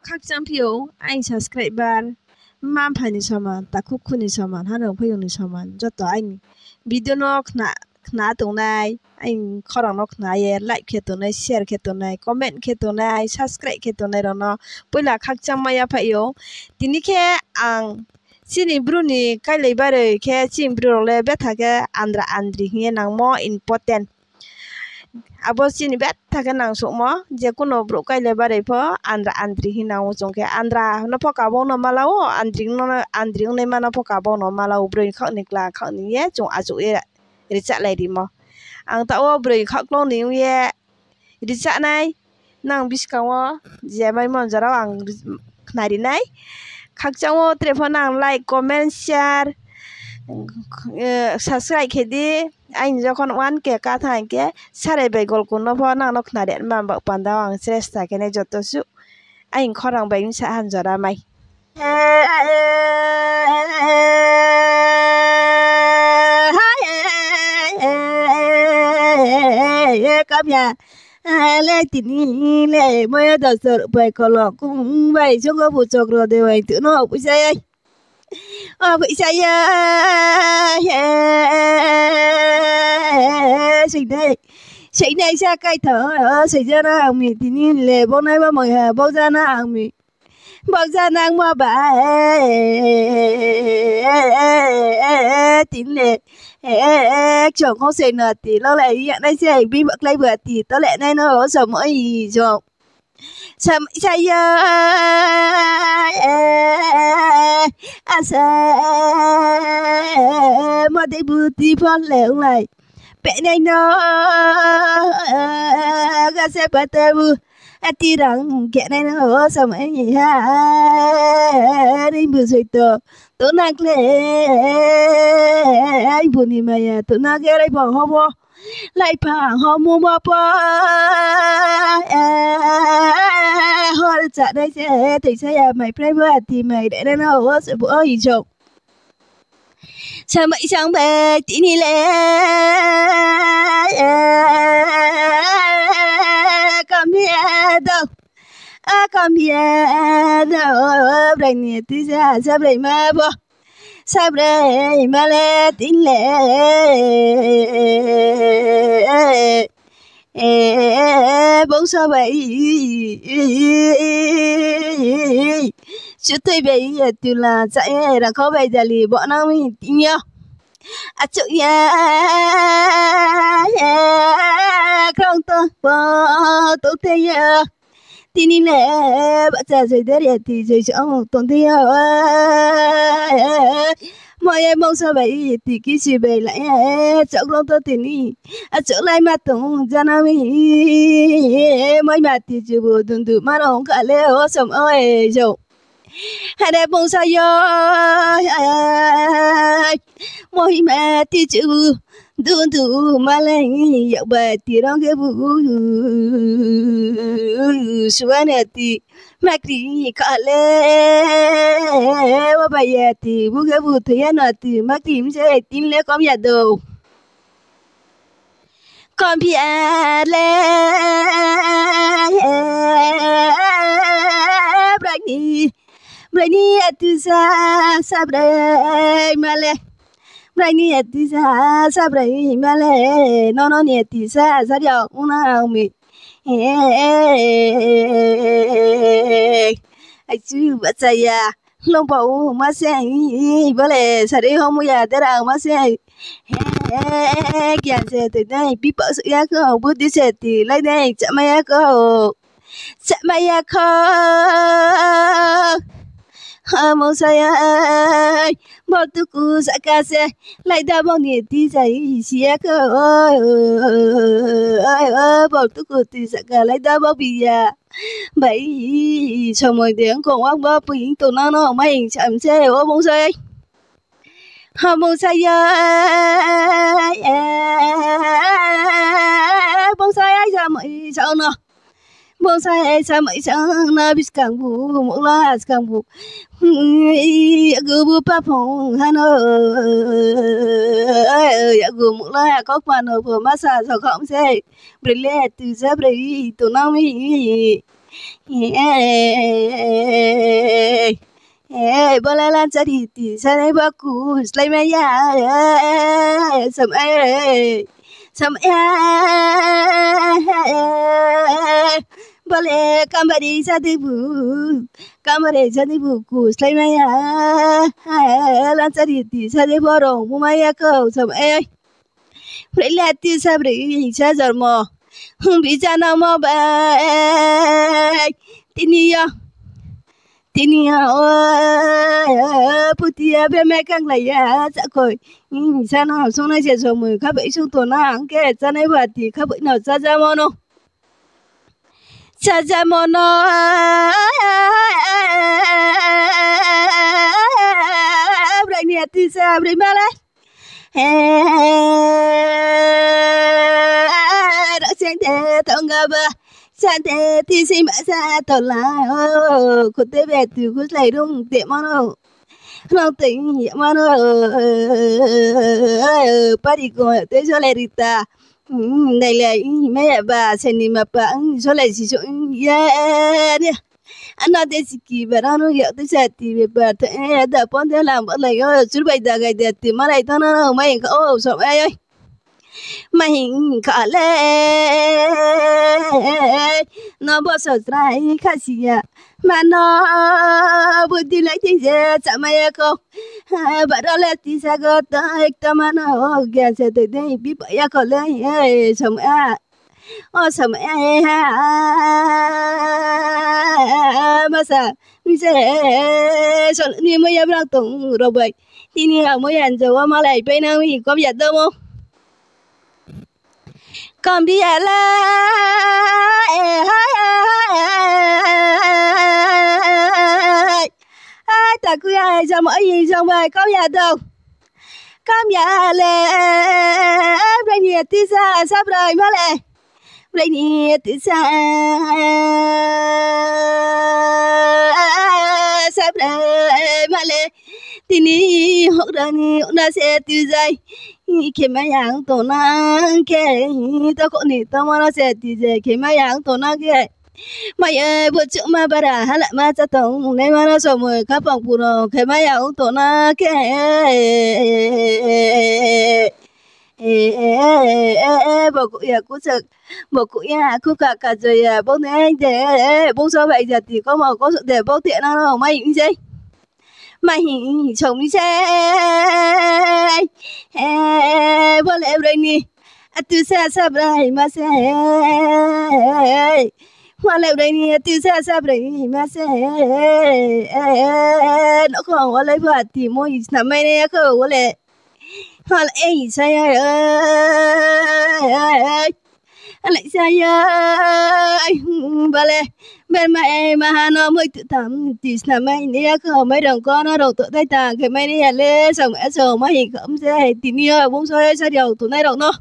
각장피오 아잉 subscriber 만판이 서만 다쿠쿠니 서만 하는 포용니 서만 저또 아잉 비디오노 khna tongnai aing khorang no khnaye like khe tongnai share khe tongnai comment khe tongnai subscribe khe tongnai rono poila khakchang maya phaio tini khe ang chini bruni kailai baroi khe chini bru le betha khe andra andri hinge nangmo important abo chini betha khe nangsukmo je kono bru kailai baroi pho andra andri hinang chongkhe andra no pho kabong no malao andri nai mano pho kabong no malao broi khakni kla khakni ye chung achu e richa lai di mo ang ta o broi khaklong ni ye richa nai nang biskang je mai mon jara ang khnari nai khakchang o telephone nang like comment share subscribe khedi aing jokhon 1k ka thanke sarai bai gol kun no pho nang no khnari ma ba panda ang chesta kene joto su aing khorang bai sa han jara mai cắm nhà lê tini lê mới đào sợ bài cỏ lọ cũng vậy chúng có phụ trọc rồi đều anh tự nó học bị say bị say xảy đây xa cây thở xảy ra nó hàng mi tini lê bông này bao mồi hà bao ra nó hàng mi bao ra nàng mà bà tín lệ chồng không xài nợ thì nó lại hiện nay sẽ bị bậc lấy bữa thì tao lại nay nó sợ mỗi gì rồi sợ say sa mà để bữa thì phong lệ lại bé này nó ga sẽ bắt đầu ti rằng kẻ này nó sao mà gì ha đi bữa rồi tôi nãy lẽ ai buồn đi mà tôi nãy cái này bỏ hoa lại phá hoa mua hoa hoa chả đây sẽ thì sẽ mày private thì mày để nó sẽ bỏ gì chồng sao mày chẳng về tí ni lẽ come here đâu come here đâu đây nè tí ra sao đây mà bo sao đây mà lẽ tin lẽ bông sao vậy chú tôi bây giờ từ là chạy là khó bây giờ thì bọn nó mình tin nhau chú ya không tôi thấy tin đi lẽ bạn già rồi đấy thì rồi trong tuần thì mọi em mong sao vậy thì cái gì về lại cháu không tôi tin đi chỗ lại mà tung ra nào mi mọi mà thì chưa vừa đừng tự mà nó không cả lẽ sớm ơi rồi hai đẹp bông sao mỗi mẹ thì chữ đun đủ mà lên dạo bài thì đó cái vụ xóa này thì mẹ thì cả lẽ và bây giờ thì vụ cái vụ thời gian này thì mẹ thì sẽ tin lẽ con nhà đầu con biết lẽ Brani atusa sabre male Brani atusa sabre male no ni atusa sario una mi ai chú bắt saya long bầu mà se bale sari homu ya dera mà se kya se te dai pi pa su ya ko bu di se ti lai dai chama ya ko mong saya bỏ tu cu sa ca se lại đã bao nhiêu tí giấy xía cơ bỏ tu cu tí sa ca lại đã bao bì à vậy sau mỗi tiếng cùng ông bao bì tụi nó mấy chậm xe ô mong saya mong saya sao mấy sao nó bông sai sao mấy sao na biết càng bu một lá càng bu gu pa phong hano gu một lá có quan ở vừa massage sao không sẽ brile từ giờ brile tụi nó mi bola lan chariti sare baku slime ya some bole kamari sadibu ku slime ya lan chariti sare boro mumaya ko some Relati sabri sa jarmo bijana mo ba tinia putia be me kang la ya sa koi sa na so na je so mu kha bai su to na ang ke sa nei ba ti kha bai no sa mono relati sabri mala Sante tongaba sante tisi masa tola kutte betu kuslai rung te mano no ting mano pari ko te solerita nei lai me ba seni mapa solai si so ya ana desiki berano ya te sati be part da ponte la la yo surbai da ga de ti marai tana mai ko so ai Mahin kale no boso trai khasia mano budi lai ti je chamaya ko barale ti sago ta ekta mano gya se te dei bi pa ya ko le som a o som masa mi se sol ni mo ya bra tong ro bai ti ni mo yan jo ma lai pe na mi ko ya do mo con biết là ta cứ ai cho mỗi gì trong bài có nhà đâu con nhà lệ bây nhiệt tí xa sắp rồi mà lệ bây nhiệt tí xa sắp rồi mà lệ thì ni hoặc là ni đã sẽ từ dây khi mà yang tổ na cái ta có ni ta mà nó sẽ từ dây khi mà yang tổ na cái mà bữa trước mà bà đã hay là mà cha tổng này mà nó xong rồi các bạn phụ nữ khi mà yang tổ na cái bố cụ ya cụ sợ bố cụ ya cụ cả rồi bố này để bố sao vậy giờ thì có sự để bố tiện nào mà những gì mà hình chồng đi xe bố lẽ rồi nè từ xa xa rồi mà xe mà lẽ rồi nè từ xa xa rồi mà xe nó còn có lấy vợ thì mua gì nằm đây nè không có lẽ mà lẽ gì sao lại sao bà lẽ bên mẹ mà nó mới tự thầm thì là mày nè không mấy đồng con nó đầu tự tay tàng cái mày nè lên xong mẹ xong mà hình không sẽ thì nia bông xoay sao điều tụi này đâu nó